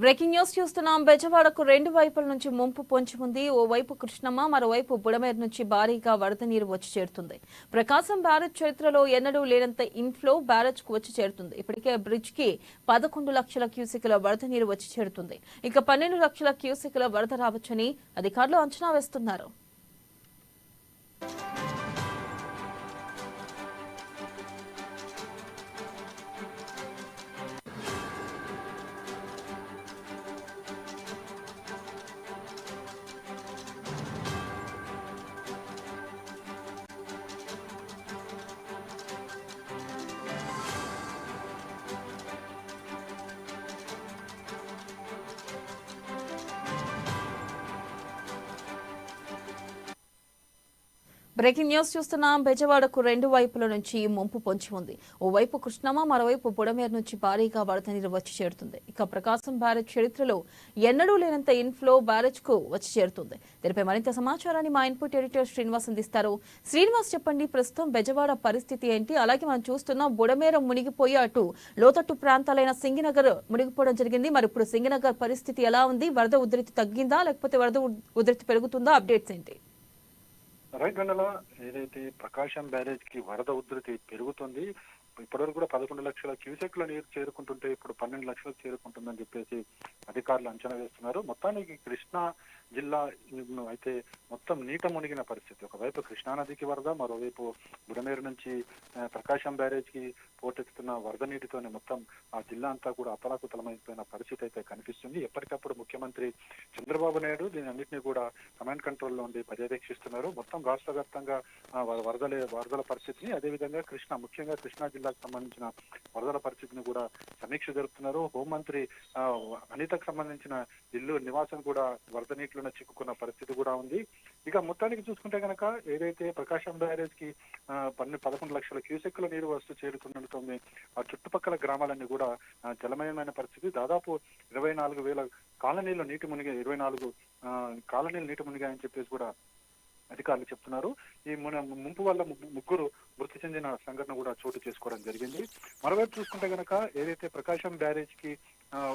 Breaking news చూస్తున్నాం. బెజవాడకు రెండు వైపుల నుంచి ముంపు పొంచి ఉంది. ఓవైపు కృష్ణమ్మ, మరోవైపు బుడమేరు నుంచి భారీగా వరద నీరు వచ్చి చేరుతుంది. ప్రకాశం బ్యారేజ్ చరిత్రలో ఎన్నడూ లేనంత ఇన్ఫ్లో బ్యారేజ్ కు వచ్చి చేరుతుంది. ఇప్పటికే బ్రిడ్జ్ కి 11 లక్షల క్యూసెక్ల వరద నీరు వచ్చి చేరుతుంది. ఇక 12 లక్షల క్యూసెక్ల వరద రావచ్చని అధికారులు అంచనా వేస్తున్నారు. బ్రేకింగ్ న్యూస్ చూస్తున్నాం. బెజవాడకు రెండు వైపుల నుంచి ముంపు పొంచి ఉంది. ఓవైపు కృష్ణమ్మ, మరోవైపు బుడమేరు నుంచి భారీగా వరద నీరు వచ్చి చేరుతుంది. ఇక ప్రకాశం బ్యారేజ్ చరిత్రలో ఎన్నడూ లేనంత ఇన్ఫ్లో బ్యారేజ్ కు వచ్చి చేరుతుంది. దీనిపై మరింత సమాచారాన్ని మా ఇన్పుట్ ఎడిటర్ శ్రీనివాస్ అందిస్తారు. శ్రీనివాస్, చెప్పండి, ప్రస్తుతం బెజవాడ పరిస్థితి ఏంటి? అలాగే మనం చూస్తున్నాం బుడమేరు మునిగిపోయి అటు లోతట్టు ప్రాంతాలైన సింగినగర్ మునిగిపోవడం జరిగింది. మరి ఇప్పుడు సింగినగర్ పరిస్థితి ఎలా ఉంది? వరద ఉధృతి తగ్గిందా, లేకపోతే వరద ఉధృతి పెరుగుతుందా? అప్డేట్స్ ఏంటి? రైట్ వెండల, ఏదైతే ప్రకాశం బ్యారేజ్ కి వరద ఉధృతి పెరుగుతుంది. ఇప్పటివరకు కూడా 11 లక్షల క్యూసెక్ల నీరు చేరుకుంటుంటే ఇప్పుడు 12 లక్షలకు చేరుకుంటుందని చెప్పేసి అధికారులు అంచనా వేస్తున్నారు. మొత్తానికి కృష్ణా జిల్లా అయితే మొత్తం నీట మునిగిన పరిస్థితి. ఒకవైపు కృష్ణానదికి వరద, మరోవైపు బుడమేరు నుంచి ప్రకాశం బ్యారేజ్ కి పోటెత్తుతున్న వరద నీటితోనే మొత్తం ఆ జిల్లా అంతా కూడా అతలాకుతలమైపోయిన పరిస్థితి అయితే కనిపిస్తుంది. ఎప్పటికప్పుడు ముఖ్యమంత్రి చంద్రబాబు నాయుడు దీని అన్నింటినీ కూడా కమాండ్ కంట్రోల్లో ఉండి పర్యవేక్షిస్తున్నారు. మొత్తం రాష్ట్ర వ్యాప్తంగా వరదల పరిస్థితిని, అదేవిధంగా ముఖ్యంగా కృష్ణా జిల్లాకు సంబంధించిన వరదల పరిస్థితిని కూడా సమీక్ష జరుపుతున్నారు. హోంమంత్రి అనితకు సంబంధించిన ఇల్లు నివాసం కూడా వరద నీటిలోనే చిక్కుకున్న పరిస్థితి కూడా ఉంది. ఇక మొత్తానికి చూసుకుంటే కనుక ఏదైతే ప్రకాశం బ్యారేజ్ కి 11 లక్షల క్యూసెక్ల నీరు వస్తూ చేరుతుండటంతో ఆ చుట్టుపక్కల గ్రామాలన్నీ కూడా జలమయమైన పరిస్థితి. దాదాపు 24,000 కాలనీలు నీటి మునిగా 24 కాలనీలు నీటి మునిగాయని చెప్పేసి కూడా అధికారులు చెప్తున్నారు. ఈ ముంపు వల్ల ముగ్గురు మృతి చెందిన సంఘటన కూడా చోటు చేసుకోవడం జరిగింది. మరోవైపు చూసుకుంటే కనుక ఏదైతే ప్రకాశం బ్యారేజ్ కి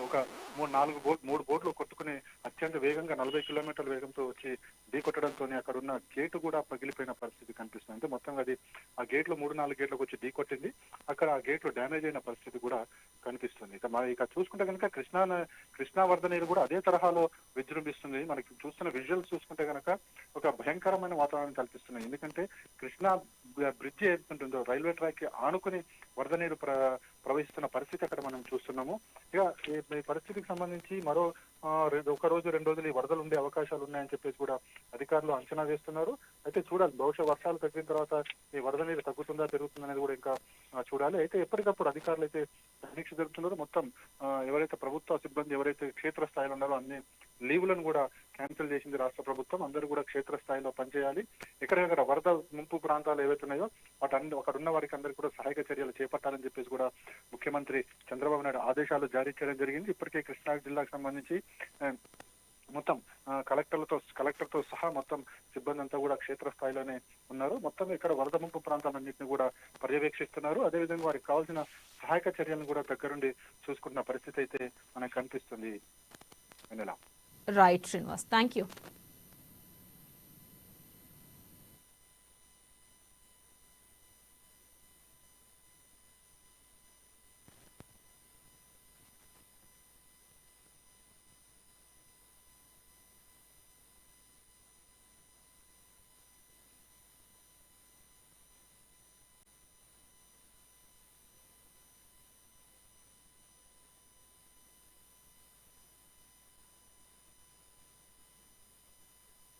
ఒక 3 బోట్లు కొట్టుకుని అత్యంత వేగంగా 40 కిలోమీటర్ల వేగంతో వచ్చి ఢీకొట్టడంతో అక్కడ ఉన్న గేటు కూడా పగిలిపోయిన పరిస్థితి కనిపిస్తుంది. అంటే మొత్తంగా అది ఆ గేట్లు 3-4 గేట్లకు వచ్చి ఢీకొట్టింది. అక్కడ ఆ గేట్లు డ్యామేజ్ అయిన పరిస్థితి కూడా కనిపిస్తుంది. ఇక చూసుకుంటే కనుక కృష్ణా వరద నీరు కూడా అదే తరహాలో విజృంభిస్తుంది. మనకి చూస్తున్న విజువల్స్ చూసుకుంటే కనుక ఒక భయంకరమైన వాతావరణం కల్పిస్తున్నాయి. ఎందుకంటే కృష్ణా బ్రిడ్జ్ ఏతుంటుందో రైల్వే ట్రాక్ కి ఆనుకుని వరద నీరు ప్రవహిస్తున్న పరిస్థితి అక్కడ మనం చూస్తున్నాము. ఇక ఈ పరిస్థితికి సంబంధించి మరో 1 రోజు 2 రోజులు ఈ వరదలు ఉండే అవకాశాలు ఉన్నాయని చెప్పేసి కూడా అధికారులు అంచనా వేస్తున్నారు. అయితే చూడాలి, బహుశా వర్షాలు తగ్గిన తర్వాత ఈ వరద నీరు తగ్గుతుందా పెరుగుతుందా అనేది కూడా ఇంకా చూడాలి. అయితే ఎప్పటికప్పుడు అధికారులు అయితే సమీక్ష జరుపుతున్నారు. మొత్తం ఎవరైతే ప్రభుత్వ సిబ్బంది ఎవరైతే క్షేత్రస్థాయిలో ఉన్నారో అన్ని లీవులను కూడా క్యాన్సిల్ చేసింది రాష్ట్ర ప్రభుత్వం. అందరూ కూడా క్షేత్రస్థాయిలో పనిచేయాలి. ఎక్కడెక్కడ వరద ముంపు ప్రాంతాలు ఏవైతే ఉన్నాయో అక్కడ ఉన్న వారికి అందరికీ కూడా సహాయక చర్యలు చేపట్టాలని చెప్పేసి కూడా ముఖ్యమంత్రి చంద్రబాబు నాయుడు ఆదేశాలు జారీ చేయడం జరిగింది. ఇప్పటికే కృష్ణా జిల్లాకు సంబంధించి మొత్తం కలెక్టర్తో సహా మొత్తం సిబ్బంది అంతా కూడా క్షేత్రస్థాయిలోనే ఉన్నారు. మొత్తం ఇక్కడ వరద ముంపు ప్రాంతాలన్నింటినీ కూడా పర్యవేక్షిస్తున్నారు. అదేవిధంగా వారికి కావాల్సిన సహాయక చర్యలను కూడా దగ్గరుండి చూసుకుంటున్న పరిస్థితి అయితే మనకు కనిపిస్తుంది. Right Srinivas, thank you.